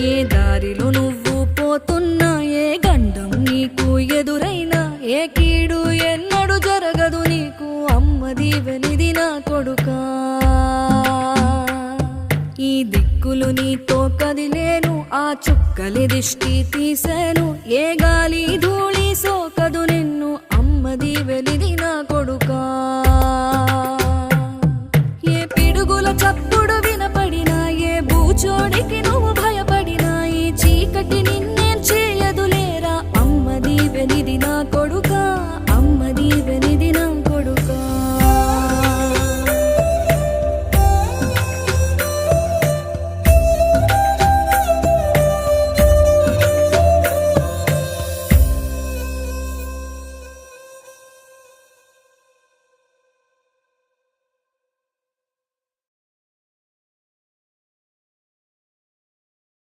ఏ దారిలో నువ్వు పోతున్నా, ఏ గండం నీకు ఎదురైనా, ఏ కీడు ఎన్నడు జరగదు నీకు, అమ్మ దీవెనిది నా కొడుకా. ఈ దిక్కులు నీతో కదిలేను, ఆ చుక్కలి దిష్టి తీసేను, ఏ గాలి ధూళి సోకదు నిన్ను, అమ్మ దీవెనిది నా కొడుకా. ఏ పిడుగుల చప్పుడు వినపడినా, ఏ బూచోడి